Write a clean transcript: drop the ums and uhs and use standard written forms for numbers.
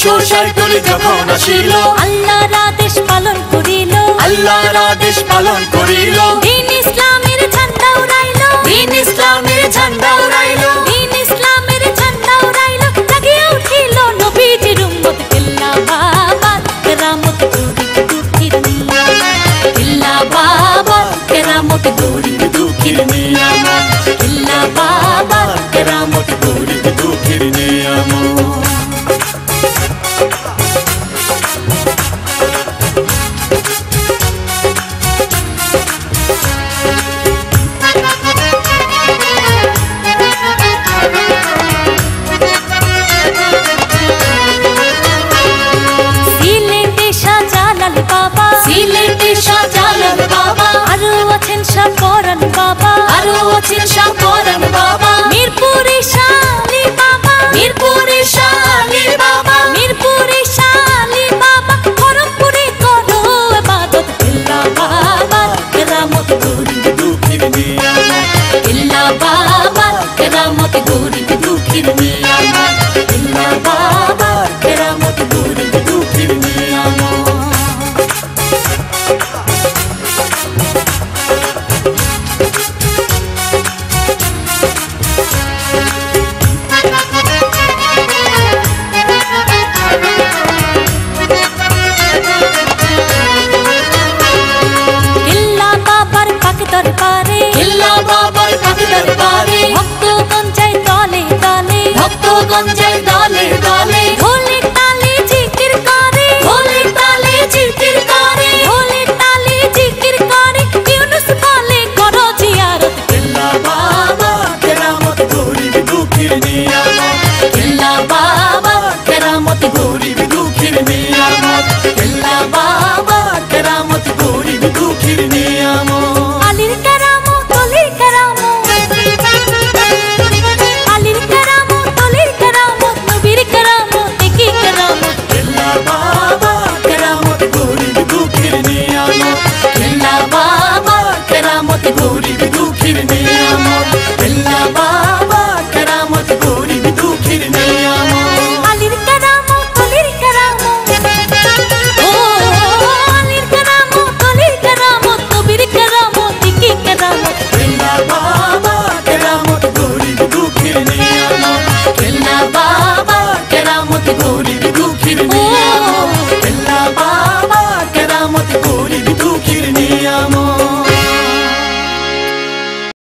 শাইতুল যখন আসিল, আল্লাহর আদেশ পালন করিল, আল্লাহর আদেশ পালন করিল, দ্বীন ইসলামের ঝান্ডা উড়াইল, দ্বীন ইসলামের ঝান্ডা উড়াইল, দ্বীন ইসলামের ঝান্ডা উড়াইল, জাগিয়া উঠিল নবীজির উম্মত। কেল্লা বাবা কেরামত গরিব দুঃখীর নিয়ামত, কেল্লা বাবা কেরামত গরিব দুঃখীর নিয়ামত, কেল্লা বাবা কেরামত গরিব দুঃখীর নিয়ামত। সিলেটে শাহজালাল বাবা, আরো আছেন শাহ পরাণ বাবা, আরো আছেন শাহ পরাণ বাবা, মিরপুরে শালি বাবা, মিরপুরে শালি বাবা, মিরপুরে শালি বাবা, খড়গপুরে করো ইবাদত। কেল্লা বাবা কেরামত গরিব দুঃখীর নিয়ামত, কেল্লা বাবা কেরামত গরিব দুঃখীর নিয়ামত, কেল্লা বাবা কেরামত গরিব দুঃখীর নিয়ামত। দরবারে কেল্লা বাবার পাক দরবারে, ভক্তগণ যায় দলে দলে, ভক্তগণ যায় দলে দলে, ঢোলে তালে জিকির করে, ঢোলে তালে জিকির করে, ঢোলে তালে জিকির করে, ইউনুস বলে করো জিয়ারত। কেল্লা বাবা কেরামত গরিব দুঃখীর নিয়ামত, কেল্লা বাবা কেরামত গরিব দুঃখীর নিয়ামত, কেল্লা বাবা কেরামত গরিব দুঃখীর নিয়ামত। আলীর কেরামত অলির কেরামত, আলীর কেরামত অলির কেরামত, নবীর কেরামত কি কেরামত। কেল্লা বাবা কেরামত গরিব দুঃখীর নিয়ামত, কেল্লা বাবা কেরামত গরিব দুঃখীর নিয়ামত।